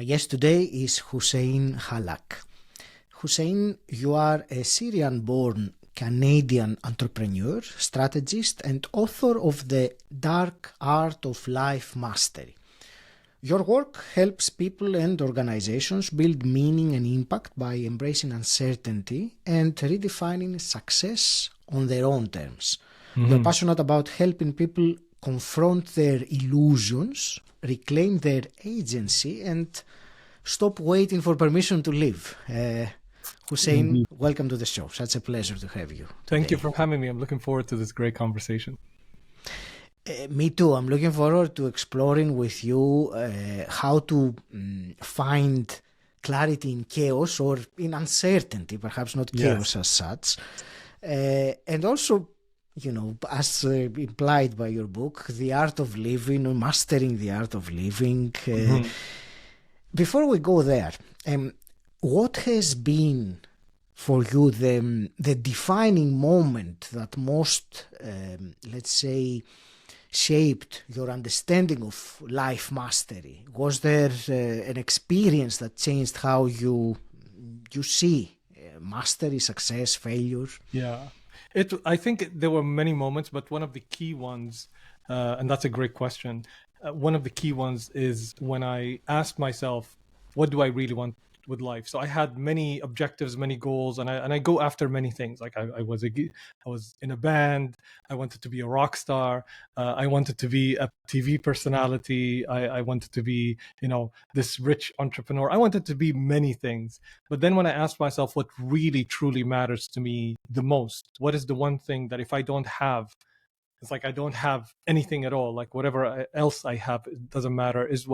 My guest today is Hussein Hallak. Hussein, you are a Syrian-born Canadian entrepreneur, strategist, and author of The Dark Art of Life Mastery. Your work helps people and organizations build meaning and impact by embracing uncertainty and redefining success on their own terms. You're passionate about helping people confront their illusions, reclaim their agency, and stop waiting for permission to live. Hussein, welcome to the show. Such a pleasure to have you today. Thank you for having me. I'm looking forward to this great conversation. Me too. I'm looking forward to exploring with you how to find clarity in chaos or in uncertainty, perhaps not chaos as such. And also, you know, as implied by your book, the art of living, or mastering the art of living. Before we go there, what has been for you the defining moment that most, let's say, shaped your understanding of life mastery? Was there an experience that changed how you see mastery, success, failure? Yeah. I think there were many moments, but one of the key ones, and that's a great question, one of the key ones is when I asked myself, what do I really want with life? So I had many objectives, many goals, and I go after many things. Like I was in a band. I wanted to be a rock star. I wanted to be a TV personality. I wanted to be, this rich entrepreneur. I wanted to be many things. But then when I asked myself what really truly matters to me the most, what is the one thing that if I don't have, it's like I don't have anything at all, like whatever else I have, it doesn't matter. It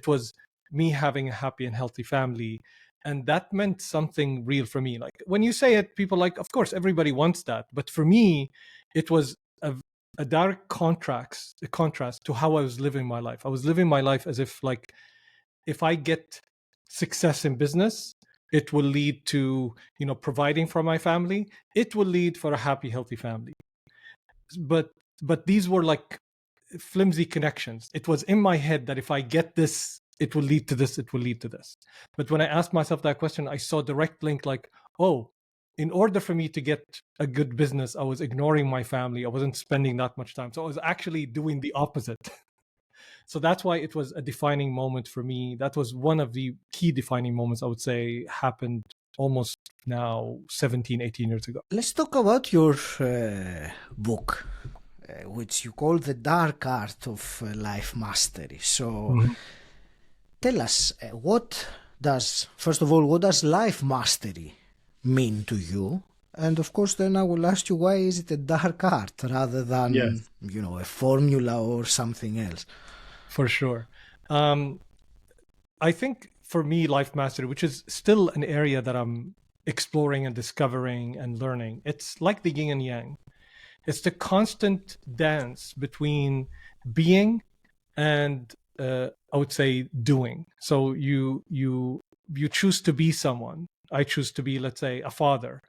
was me having a happy and healthy family. And that meant something real for me. Like when you say it, people like, of course, everybody wants that. But for me, it was a direct contrast to how I was living my life. I was living my life as if I get success in business, it will lead to, providing for my family. It will lead for a happy, healthy family. But these were like flimsy connections. It was in my head that if I get this, it will lead to this, it will lead to this. But when I asked myself that question, I saw a direct link like, oh, in order for me to get a good business, I was ignoring my family. I wasn't spending that much time. So I was actually doing the opposite. So that's why it was a defining moment for me. That was one of the key defining moments, I would say, happened almost now 17, 18 years ago. Let's talk about your book, which you call The Dark Art of Life Mastery. So tell us, first of all, what does life mastery mean to you? And of course, then I will ask you, why is it a dark art rather than, a formula or something else? For sure. I think for me, life mastery, which is still an area that I'm exploring and discovering and learning, it's like the yin and yang. It's the constant dance between being and I would say doing. So you choose to be someone. I choose to be, let's say, a father.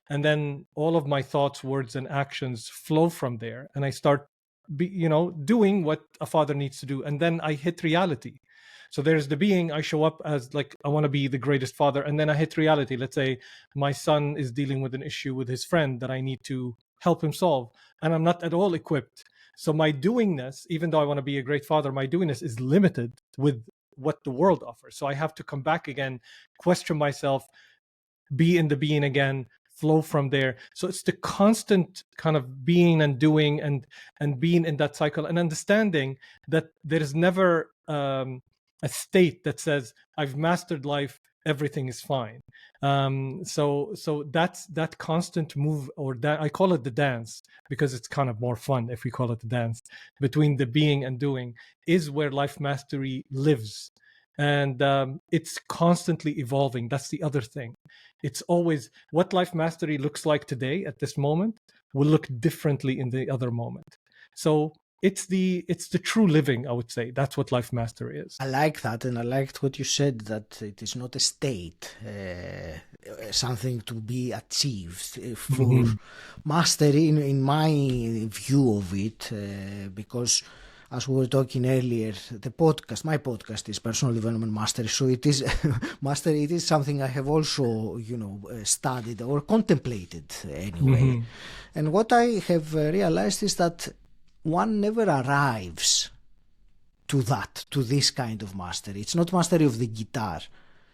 And then all of my thoughts, words, and actions flow from there. And I start doing what a father needs to do. And then I hit reality. So there's the being. I show up as like, I want to be the greatest father. And then I hit reality. Let's say my son is dealing with an issue with his friend that I need to help him solve. And I'm not at all equipped. So my doingness, even though I want to be a great father, my doingness is limited with what the world offers. So I have to come back again, question myself, be in the being again, flow from there. So it's the constant kind of being and doing and being in that cycle and understanding that there is never a state that says, I've mastered life, everything is fine. So that's that constant move, or that I call it the dance because it's kind of more fun if we call it the dance between the being and doing, is where life mastery lives. And it's constantly evolving. That's the other thing. It's always what life mastery looks like today at this moment will look differently in the other moment. So it's the true living, I would say. That's what life mastery is. I like that, and I liked what you said, that it is not a state, something to be achieved. For mastery, in my view of it, because as we were talking earlier, my podcast is personal development mastery. So it is mastery. It is something I have also, studied or contemplated anyway. And what I have realized is that one never arrives to this kind of mastery. It's not mastery of the guitar.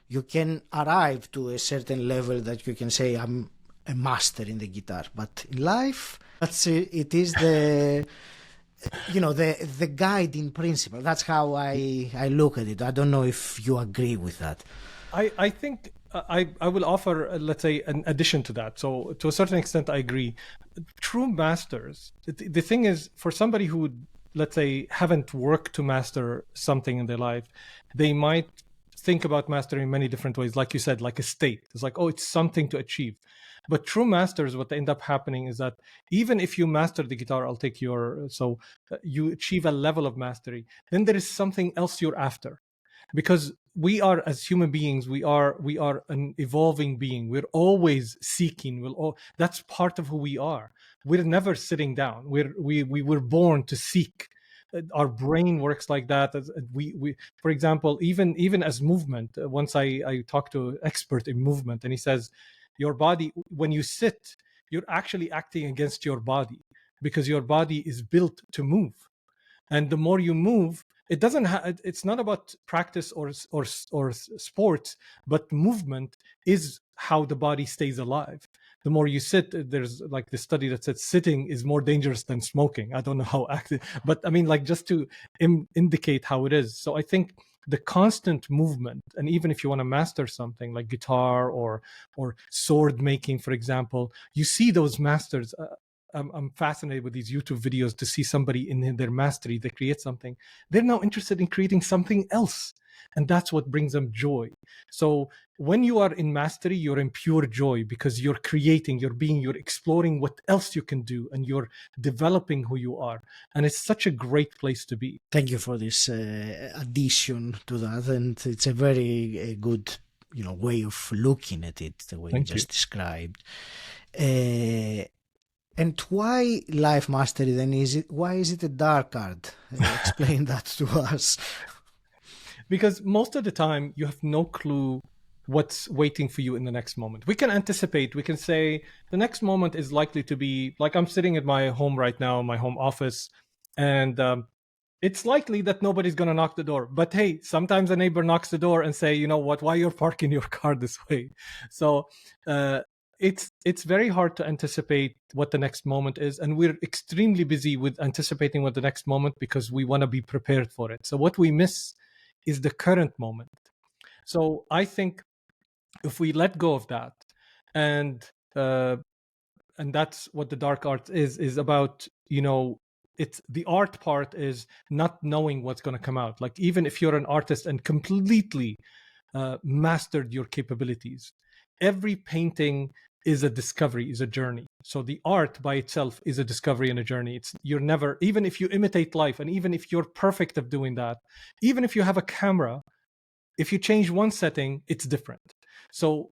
You can arrive to a certain level that you can say, I'm a master in the guitar. But in life, it is the guiding principle. That's how I look at it. I don't know if you agree with that. I think I will offer, let's say, an addition to that. So to a certain extent, I agree. True masters, the thing is, for somebody who, let's say, haven't worked to master something in their life, they might think about mastering in many different ways. Like you said, like a state. It's like, oh, it's something to achieve. But true masters, what end up happening is that even if you master the guitar, you achieve a level of mastery, then there is something else you're after. Because we are, as human beings, we are an evolving being. We're always seeking. That's part of who we are. We're never sitting down. We were born to seek. Our brain works like that. We for example, even as movement. Once I talked to an expert in movement, and he says, your body, when you sit, you're actually acting against your body, because your body is built to move. And the more you move, it's not about practice or sports, but movement is how the body stays alive. The more you sit, there's like the study that said sitting is more dangerous than smoking. I don't know how active, but I mean, like, just to indicate how it is. So I think the constant movement, and even if you want to master something like guitar or sword making, for example, you see those masters. I'm fascinated with these YouTube videos to see somebody in their mastery, they create something. They're now interested in creating something else. And that's what brings them joy. So when you are in mastery, you're in pure joy, because you're creating, you're exploring what else you can do, and you're developing who you are. And it's such a great place to be. Thank you for this addition to that. And it's a very good, way of looking at it, the way you just described. And why life mastery then? Why is it a dark art? Explain that to us. Because most of the time you have no clue what's waiting for you in the next moment. We can anticipate, we can say the next moment is likely to be like, I'm sitting at my home right now, my home office, and it's likely that nobody's going to knock the door. But hey, sometimes a neighbor knocks the door and say, you know what, why you're parking your car this way? So it's very hard to anticipate what the next moment is. And we're extremely busy with anticipating what the next moment, because we want to be prepared for it. So what we miss is the current moment. So I think if we let go of that, and that's what the dark art is about, it's the art part is not knowing what's going to come out. Like, even if you're an artist and completely mastered your capabilities, every painting is a discovery, is a journey. So the art by itself is a discovery and a journey. You're never, even if you imitate life, and even if you're perfect at doing that, even if you have a camera, if you change one setting, it's different. So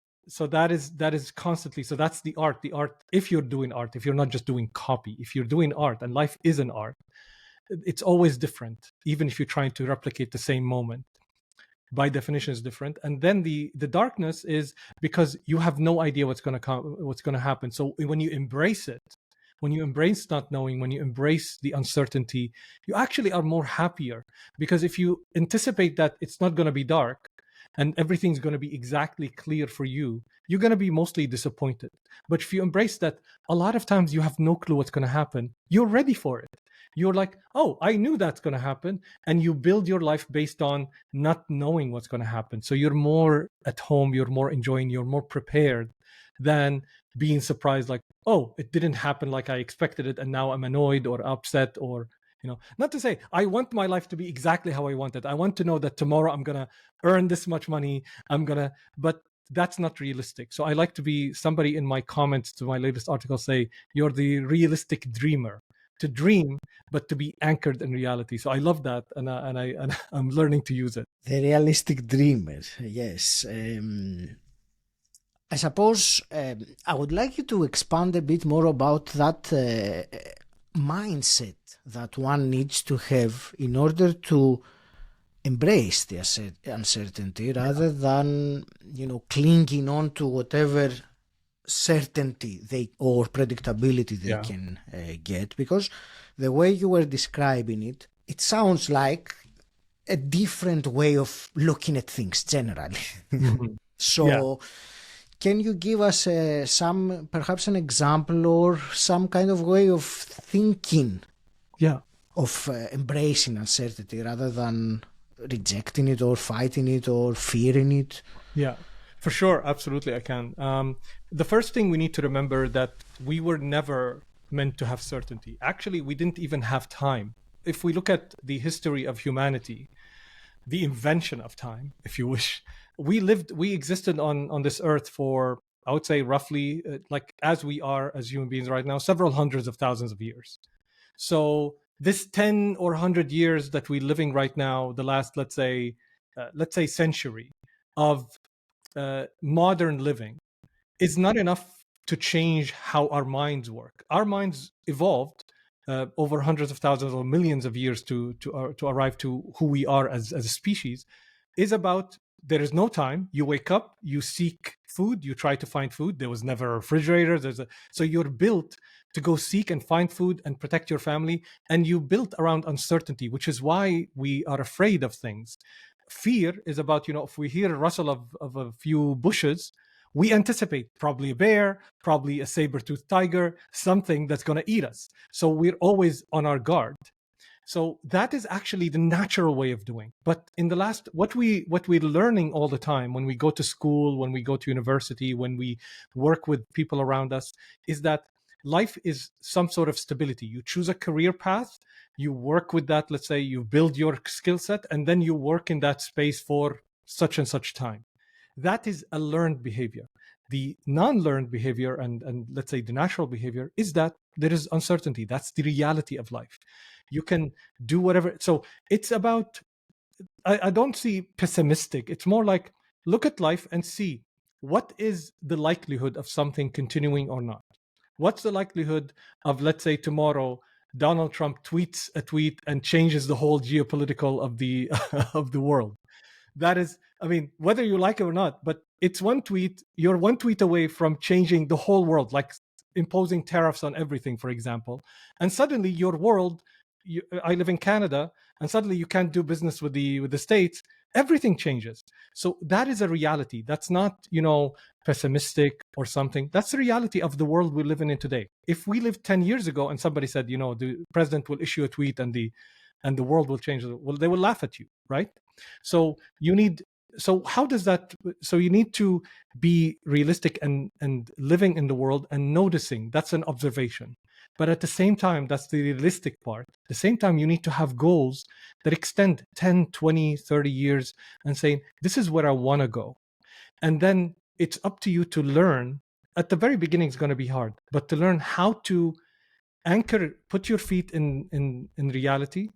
that is constantly. So that's the art. The art, if you're doing art, if you're not just doing copy, if you're doing art, and life is an art, it's always different. Even if you're trying to replicate the same moment, by definition is different. And then the darkness is because you have no idea what's going to happen. So when you embrace it, when you embrace not knowing, when you embrace the uncertainty, you actually are more happier, because if you anticipate that it's not going to be dark and everything's going to be exactly clear for you, you're going to be mostly disappointed. But if you embrace that a lot of times you have no clue what's going to happen, you're ready for it. You're like, oh, I knew that's going to happen. And you build your life based on not knowing what's going to happen. So you're more at home, you're more enjoying, you're more prepared than being surprised, like, oh, it didn't happen like I expected it, and now I'm annoyed or upset, or, not to say I want my life to be exactly how I want it. I want to know that tomorrow I'm going to earn this much money. But that's not realistic. So I like to be, somebody in my comments to my latest article say, you're the realistic dreamer. To dream, but to be anchored in reality. So I love that, and I'm learning to use it. The realistic dreamer, yes. I suppose I would like you to expand a bit more about that mindset that one needs to have in order to embrace the uncertainty rather than, clinging on to whatever certainty or predictability they can get. Because the way you were describing it, it sounds like a different way of looking at things generally. Mm-hmm. So can you give us perhaps an example or some kind of way of thinking of embracing uncertainty rather than rejecting it or fighting it or fearing it? Yeah, for sure. Absolutely, I can. The first thing we need to remember that we were never meant to have certainty. Actually, we didn't even have time. If we look at the history of humanity, the invention of time, if you wish, we existed on this earth for, I would say, roughly like as we are as human beings right now, several hundreds of thousands of years. So this 10 or 100 years that we're living right now, the last, let's say century of modern living is not enough to change how our minds work. Our minds evolved over hundreds of thousands or millions of years to arrive to who we are as a species. Is about, there is no time. You wake up, you seek food, you try to find food. There was never a refrigerator. So you're built to go seek and find food and protect your family. And you built around uncertainty, which is why we are afraid of things. Fear is about, if we hear a rustle of a few bushes, we anticipate probably a bear, probably a saber-toothed tiger, something that's going to eat us. So we're always on our guard. So that is actually the natural way of doing. But in the last, what we're learning all the time when we go to school, when we go to university, when we work with people around us, is that life is some sort of stability. You choose a career path, you work with that, let's say you build your skill set, and then you work in that space for such and such time. That is a learned behavior. The non-learned behavior and let's say the natural behavior is that there is uncertainty. That's the reality of life. You can do whatever. So it's about, I don't see pessimistic. It's more like, look at life and see what is the likelihood of something continuing or not. What's the likelihood of, let's say, tomorrow Donald Trump tweets a tweet and changes the whole geopolitical of the of the world? That is, I mean, whether you like it or not, but it's one tweet. You're one tweet away from changing the whole world, like imposing tariffs on everything, for example. And suddenly your world, I live in Canada, and suddenly you can't do business with the States. Everything changes. So that is a reality. That's not, pessimistic or something. That's the reality of the world we're living in today. If we lived 10 years ago and somebody said, the president will issue a tweet and the world will change, well, they will laugh at you, right? So you need to be realistic and living in the world and noticing. That's an observation. But at the same time, that's the realistic part. At the same time, you need to have goals that extend 10, 20, 30 years and saying, this is where I want to go. And then it's up to you to learn. At the very beginning, it's going to be hard, but to learn how to anchor, put your feet in reality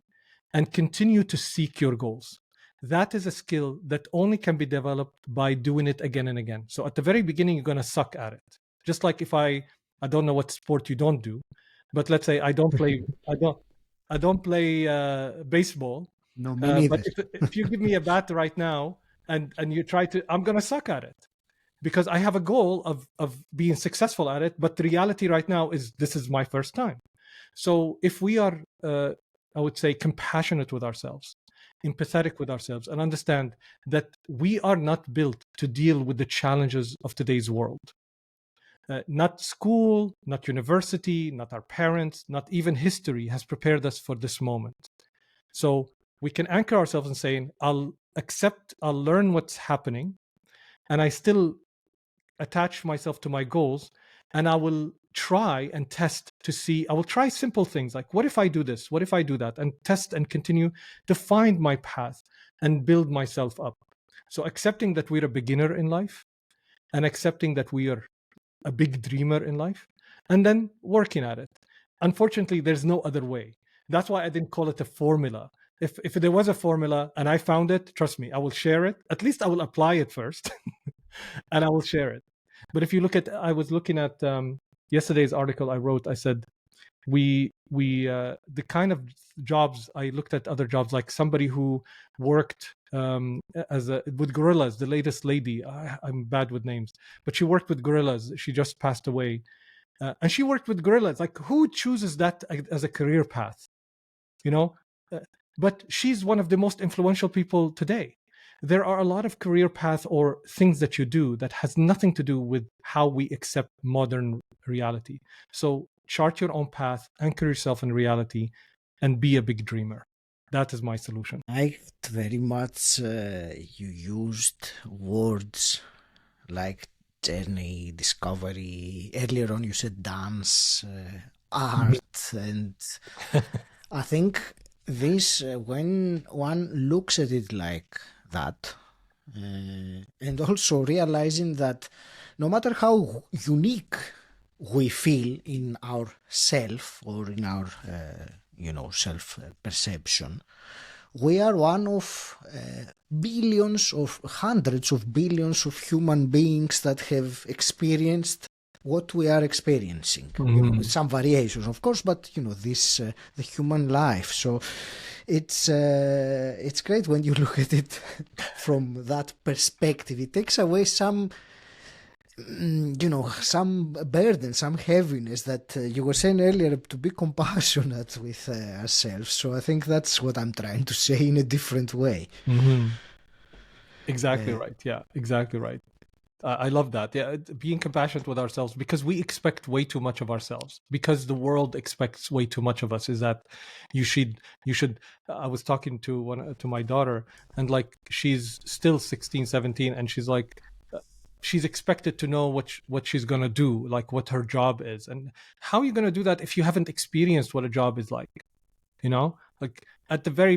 and continue to seek your goals. That is a skill that only can be developed by doing it again and again. So at the very beginning, you're going to suck at it. Just like if I don't know what sport you don't do, but let's say I don't play baseball. No, me neither. But if you give me a bat right now and you try to, I'm going to suck at it because I have a goal of being successful at it. But the reality right now is this is my first time. So if we are, I would say, compassionate with ourselves, empathetic with ourselves, and understand that we are not built to deal with the challenges of today's world. Not school, not university, not our parents, not even history has prepared us for this moment. So we can anchor ourselves in saying, I'll learn what's happening, and I still attach myself to my goals, and I will try and test to see. I will try simple things like, what if I do this? What if I do that? And test and continue to find my path and build myself up. So accepting that we're a beginner in life and accepting that we are a big dreamer in life and then working at it. Unfortunately, there's no other way. That's why I didn't call it a formula. If there was a formula and I found it, trust me, I will share it. At least I will apply it first and I will share it. But if you look at, I was looking at yesterday's article I wrote, I said, The kind of jobs I looked at, other jobs like somebody who worked with gorillas, the latest lady. I'm bad with names, but she worked with gorillas. She just passed away, and she worked with gorillas. Like, who chooses that as a career path? You know, but she's one of the most influential people today. There are a lot of career paths or things that you do that has nothing to do with how we accept modern reality. So chart your own path, anchor yourself in reality, and be a big dreamer. That is my solution. I liked very much you used words like journey, discovery. Earlier on you said dance, art, and I think this, when one looks at it like that, and also realizing that no matter how unique we feel in our self or in our self perception, we are one of billions of hundreds of billions of human beings that have experienced what we are experiencing. With some variations, of course, but this the human life. So it's great when you look at it from that perspective. It takes away some some burden, some heaviness that you were saying earlier, to be compassionate with ourselves. So I think that's what I'm trying to say in a different way. Exactly right. Yeah, exactly right. I love that. Yeah, being compassionate with ourselves, because we expect way too much of ourselves, because the world expects way too much of us. Is that you should I was talking to my daughter, and like, she's still 16, 17, and she's like, she's expected to know what she's going to do, like what her job is. And how are you going to do that if you haven't experienced what a job is like? Like, at the very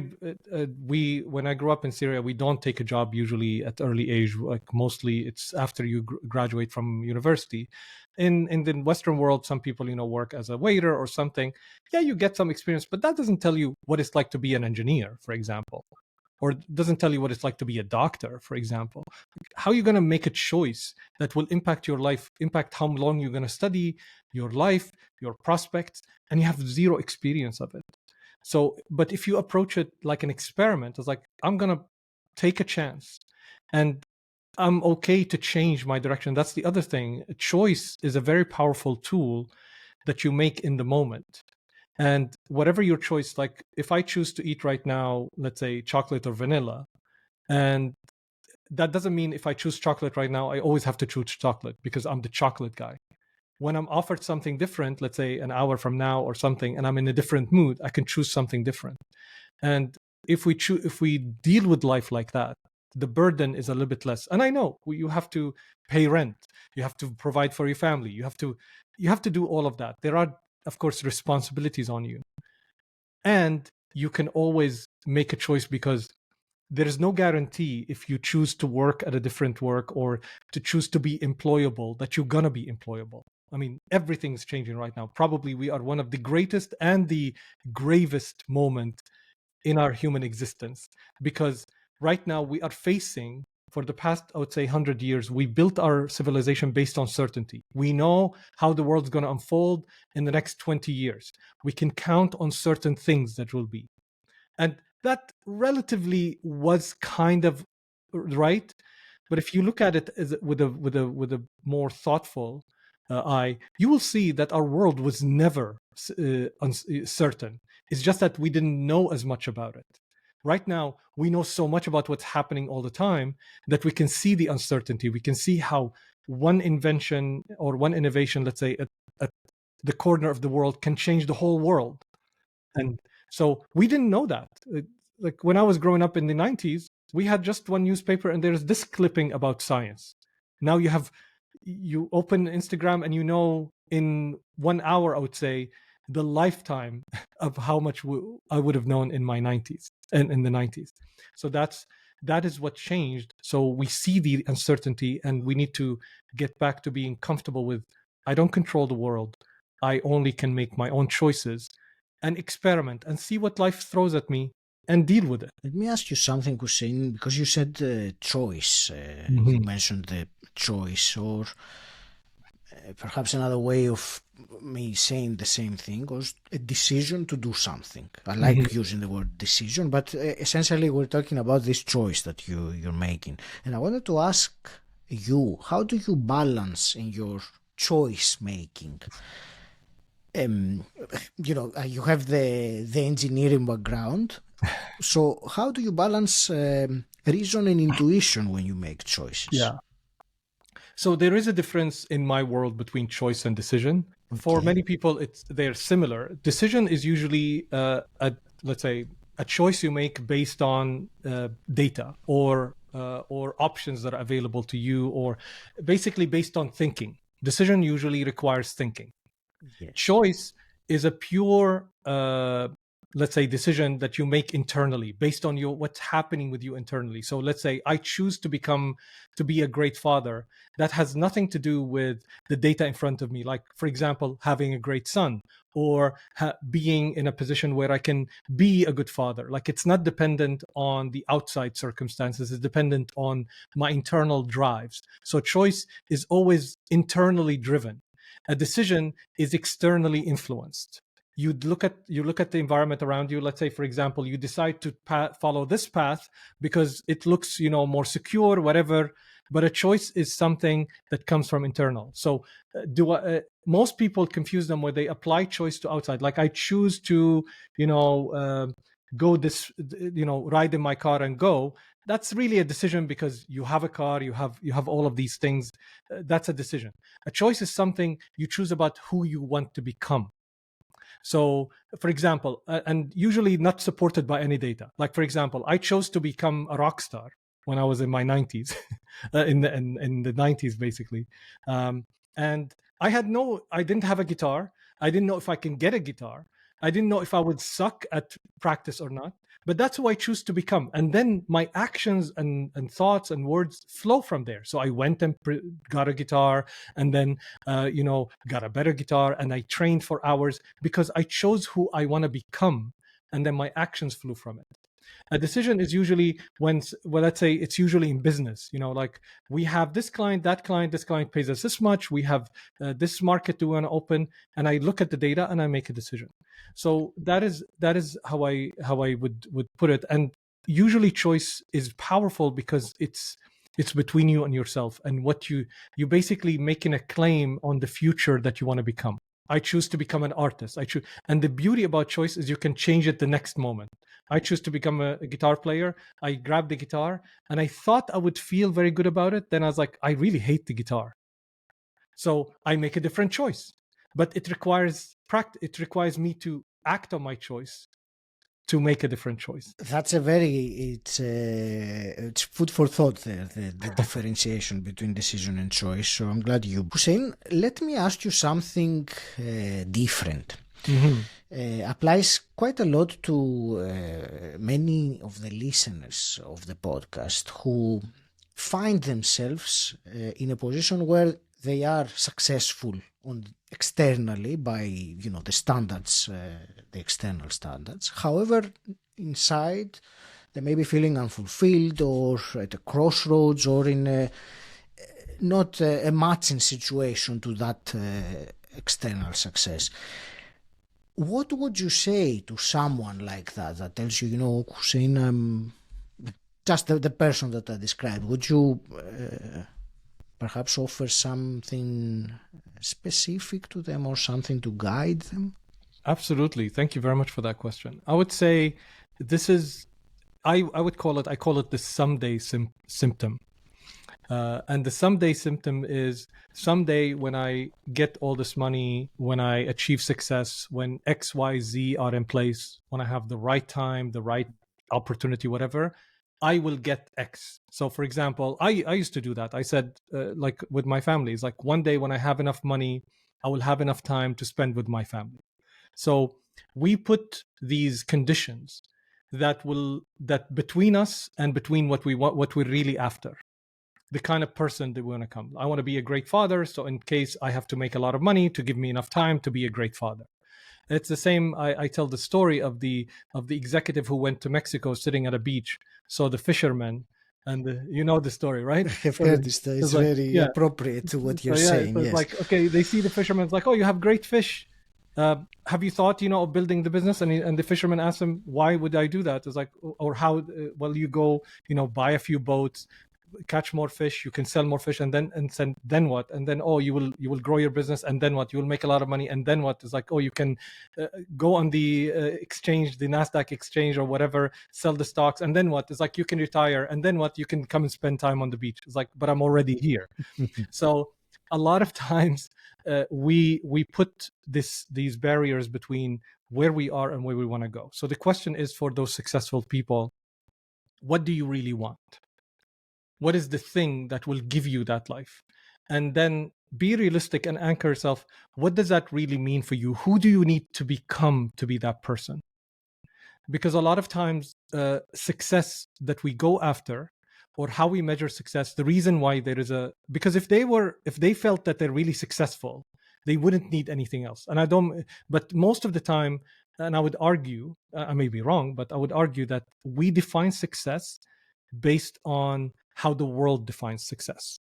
when I grew up in Syria, we don't take a job usually at early age. Like, mostly it's after you graduate from university. In the Western world, some people work as a waiter or something. Yeah, you get some experience, but that doesn't tell you what it's like to be an engineer, for example, or doesn't tell you what it's like to be a doctor, for example. How are you going to make a choice that will impact your life, impact how long you're going to study, your life, your prospects, and you have zero experience of it? So, but if you approach it like an experiment, it's like, I'm going to take a chance, and I'm okay to change my direction. That's the other thing. Choice is a very powerful tool that you make in the moment. And whatever your choice, like if I choose to eat right now, let's say chocolate or vanilla, and that doesn't mean if I choose chocolate right now, I always have to choose chocolate because I'm the chocolate guy. When I'm offered something different, let's say an hour from now or something, and I'm in a different mood, I can choose something different. And if we deal with life like that, the burden is a little bit less. And I know you have to pay rent, you have to provide for your family, you have to do all of that. There are, of course, responsibilities on you, and you can always make a choice, because there is no guarantee if you choose to work at a different work or to choose to be employable that you're gonna be employable. I mean, everything's changing right now. Probably we are one of the greatest and the gravest moment in our human existence, because right now we are facing, for the past, I would say, 100 years, we built our civilization based on certainty. We know how the world's going to unfold in the next 20 years. We can count on certain things that will be. And that relatively was kind of right. But if you look at it as with a more thoughtful eye, you will see that our world was never certain. It's just that we didn't know as much about it. Right now, we know so much about what's happening all the time that we can see the uncertainty. We can see how one invention or one innovation, let's say, at the corner of the world, can change the whole world. And so we didn't know that. Like, when I was growing up in the 90s, we had just one newspaper and there's this clipping about science. Now you open Instagram and in 1 hour, I would say, the lifetime of how much I would have known in my 90s and in the 90s. So that is what changed. So we see the uncertainty, and we need to get back to being comfortable with, I don't control the world. I only can make my own choices and experiment and see what life throws at me and deal with it. Let me ask you something, Hussein, because you said choice. You mentioned the choice, or perhaps another way of me saying the same thing was a decision to do something. I like using the word decision, but essentially we're talking about this choice that you're making. And I wanted to ask you, how do you balance in your choice making? You have the engineering background, so how do you balance reason and intuition when you make choices? Yeah. So there is a difference in my world between choice and decision. Okay. For many people, they're similar. Decision is usually let's say a choice you make based on data or options that are available to you, or basically based on thinking. Decision usually requires thinking. Yes. Choice is a pure let's say decision that you make internally based on what's happening with you internally. So let's say I choose to be a great father. That has nothing to do with the data in front of me, like for example having a great son, or being in a position where I can be a good father. Like, it's not dependent on the outside circumstances, it's dependent on my internal drives. So choice is always internally driven. A decision is externally influenced. You look at the environment around you. Let's say, for example, you decide to follow this path because it looks, more secure, whatever. But a choice is something that comes from internal. So, most people confuse them where they apply choice to outside. Like, I choose to, go this, ride in my car and go. That's really a decision because you have a car, you have all of these things. That's a decision. A choice is something you choose about who you want to become. So, for example, and usually not supported by any data. Like, for example, I chose to become a rock star when I was in my 90s, in the 90s, basically. And I didn't have a guitar. I didn't know if I can get a guitar. I didn't know if I would suck at practice or not. But that's who I choose to become. And then my actions and thoughts and words flow from there. So I went and got a guitar, and then, got a better guitar, and I trained for hours because I chose who I want to become. And then my actions flew from it. A decision is usually let's say it's usually in business, like we have this client, that client, this client pays us this much. We have this market to want to open, and I look at the data and I make a decision. So that is how I would put it. And usually choice is powerful because it's between you and yourself, and what you basically making a claim on the future that you want to become. I choose to become an artist. And the beauty about choice is you can change it the next moment. I choose to become a guitar player. I grabbed the guitar and I thought I would feel very good about it. Then I was like, I really hate the guitar. So I make a different choice. But it requires practice. It requires me to act on my choice to make a different choice. That's it's food for thought there, the differentiation between decision and choice. So I'm glad you. Hussein, let me ask you something different. Applies quite a lot to many of the listeners of the podcast who find themselves in a position where they are successful externally by the standards, the external standards. However, inside they may be feeling unfulfilled or at a crossroads or in not a matching situation to that external success. What would you say to someone like that tells you, Hussein, just the person that I described? Would you perhaps offer something specific to them or something to guide them? Absolutely. Thank you very much for that question. I would say this is, I call it the someday symptom. And the someday symptom is someday when I get all this money, when I achieve success, when X, Y, Z are in place, when I have the right time, the right opportunity, whatever, I will get X. So, for example, I used to do that. I said, like with my family, it's like one day when I have enough money, I will have enough time to spend with my family. So we put these conditions that between us and between what we're really after. The kind of person that we want to come. I want to be a great father. So in case I have to make a lot of money to give me enough time to be a great father. It's the same. I tell the story of the executive who went to Mexico sitting at a beach, saw the fishermen, And you know the story, right? I've So heard this. It's like, very yeah. appropriate to what So you're yeah, saying. so it's Yes. like, okay, they see the fisherman. It's like, oh, you have great fish. Have you thought, of building the business? And the fisherman asks him, why would I do that? It's like, or how? Well, you go, buy a few boats, catch more fish, you can sell more fish, and then what? And then, oh, you will grow your business, and then what? You will make a lot of money, and then what? It's like, oh, you can go on the exchange, the Nasdaq exchange or whatever, sell the stocks, and then what? It's like, you can retire, and then what? You can come and spend time on the beach. It's like, but I'm already here. So a lot of times we put these barriers between where we are and where we want to go. So the question is, for those successful people, what do you really want? What is the thing that will give you that life? And then be realistic and anchor yourself. What does that really mean for you? Who do you need to become to be that person? Because a lot of times success that we go after, or how we measure success, the reason why there is because if they felt that they're really successful, they wouldn't need anything else. But most of the time, and I would argue, I may be wrong, but I would argue that we define success based on how the world defines success.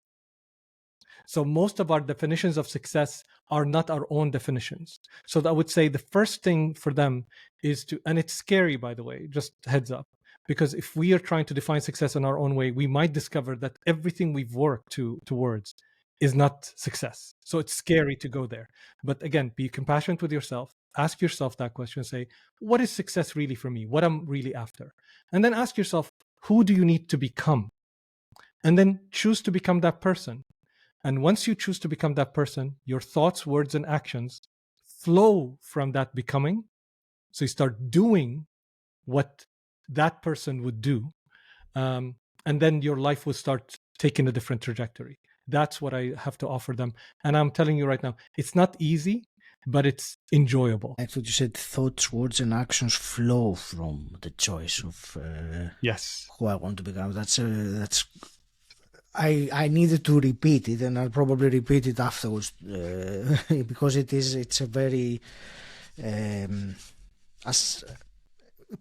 So most of our definitions of success are not our own definitions. So I would say the first thing for them is and it's scary, by the way, just heads up, because if we are trying to define success in our own way, we might discover that everything we've worked towards is not success. So it's scary to go there. But again, be compassionate with yourself. Ask yourself that question. Say, what is success really for me? What I'm really after? And then ask yourself, who do you need to become? And then choose to become that person. And once you choose to become that person, your thoughts, words, and actions flow from that becoming. So you start doing what that person would do. And then your life will start taking a different trajectory. That's what I have to offer them. And I'm telling you right now, it's not easy, but it's enjoyable. Like what you said, thoughts, words, and actions flow from the choice of yes, who I want to become. That's I needed to repeat it, and I'll probably repeat it afterwards because it's a very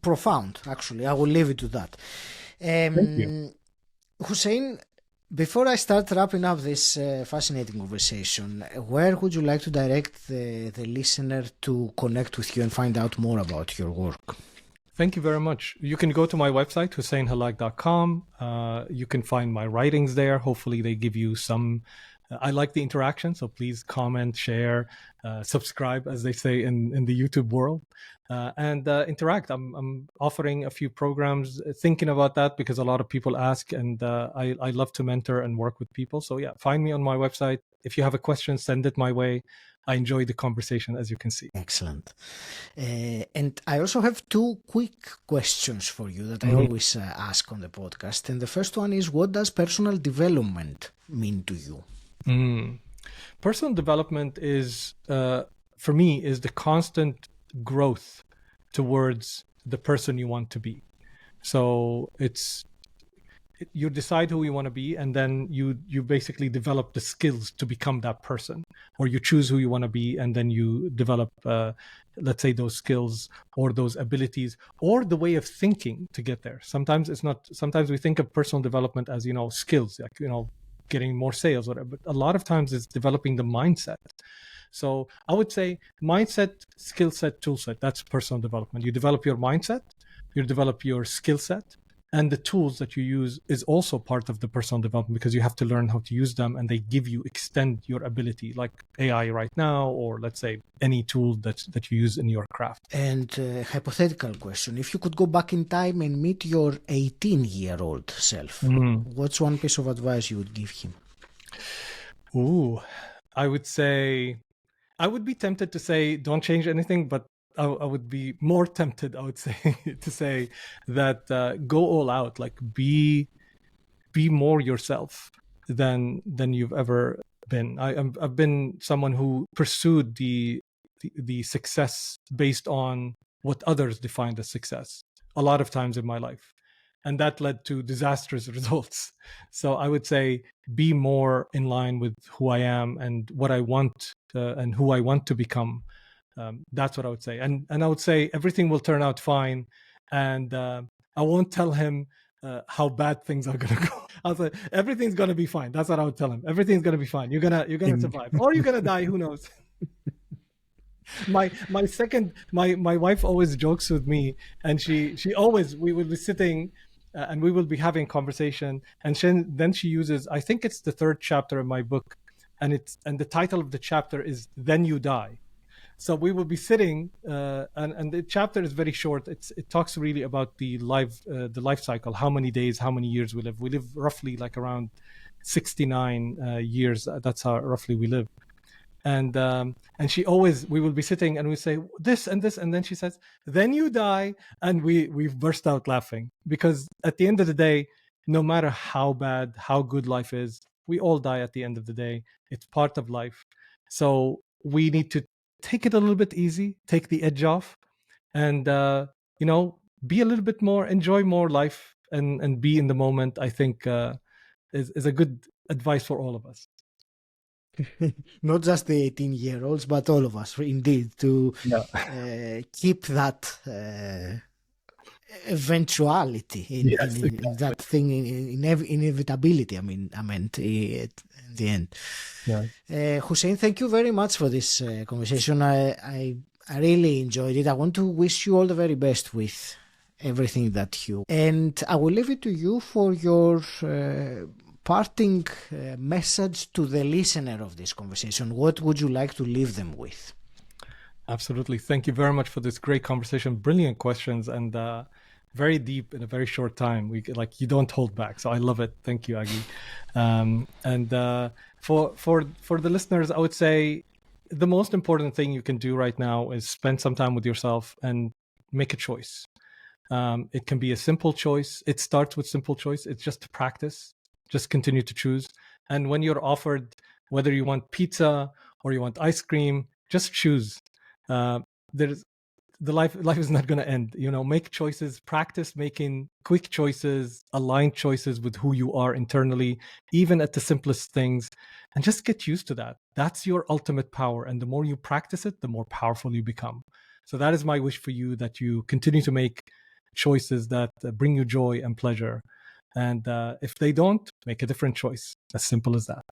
profound. Actually, I will leave it to that. Thank you. Hussein, before I start wrapping up this fascinating conversation, where would you like to direct the listener to connect with you and find out more about your work? Thank you very much. You can go to my website, HusseinHallak.com. You can find my writings there. Hopefully they give you some... I like the interaction, so please comment, share, subscribe, as they say in the YouTube world, and interact. I'm offering a few programs, thinking about that because a lot of people ask, and I love to mentor and work with people. So yeah, find me on my website. If you have a question, send it my way. I enjoy the conversation, as you can see. Excellent. And I also have two quick questions for you that I always ask on the podcast. And the first one is, what does personal development mean to you? Personal development is, for me, is the constant growth towards the person you want to be. So you decide who you want to be, and then you basically develop the skills to become that person, or you choose who you want to be, and then you develop, let's say, those skills or those abilities or the way of thinking to get there. Sometimes it's not. Sometimes we think of personal development as skills, like getting more sales, whatever. But a lot of times it's developing the mindset. So I would say mindset, skill set, tool set. That's personal development. You develop your mindset, you develop your skill set, and the tools that you use is also part of the personal development, because you have to learn how to use them, and they extend your ability, like AI right now, or let's say any tool that you use in your craft. And hypothetical question, if you could go back in time and meet your 18-year-old self, what's one piece of advice you would give him? I would say, I would be tempted to say don't change anything, but I would be more tempted, I would say, to say that go all out, like be more yourself than you've ever been. I've been someone who pursued the success based on what others defined as success a lot of times in my life, and that led to disastrous results. So I would say be more in line with who I am and what I want and who I want to become. That's what I would say. And I would say everything will turn out fine. And I won't tell him how bad things are gonna go. I'll say everything's gonna be fine. That's what I would tell him. Everything's gonna be fine. You're gonna survive, or you're gonna die. Who knows? my wife always jokes with me, and she always, we will be sitting and we will be having conversation, and then she uses, I think it's the third chapter in my book, and the title of the chapter is "Then You Die." So we will be sitting, and the chapter is very short. It talks really about the life cycle, how many days, how many years we live. We live roughly like around 69 years. That's how roughly we live. And she always, we will be sitting and we say this and this, and then she says, "Then you die," and we've burst out laughing, because at the end of the day, no matter how bad, how good life is, we all die at the end of the day. It's part of life. So we need to take it a little bit easy, take the edge off, and be a little bit more, enjoy more life, and be in the moment. I think is a good advice for all of us. Not just the 18-year-olds, but all of us, indeed, to keep that eventuality in that thing, inevitability. I meant at the end. Yeah. Hussein, thank you very much for this conversation. I really enjoyed it. I want to wish you all the very best with everything that you, and I will leave it to you for your parting message to the listener of this conversation. What would you like to leave them with? Absolutely. Thank you very much for this great conversation. Brilliant questions, and very deep in a very short time. You don't hold back. So I love it. Thank you, Agi. And for the listeners, I would say the most important thing you can do right now is spend some time with yourself and make a choice. It can be a simple choice. It starts with simple choice. It's just to practice. Just continue to choose. And when you're offered, whether you want pizza or you want ice cream, just choose. Life is not going to end. Make choices, practice making quick choices, aligned choices with who you are internally, even at the simplest things, and just get used to that. That's your ultimate power. And the more you practice it, the more powerful you become. So that is my wish for you, that you continue to make choices that bring you joy and pleasure. And if they don't, make a different choice. As simple as that.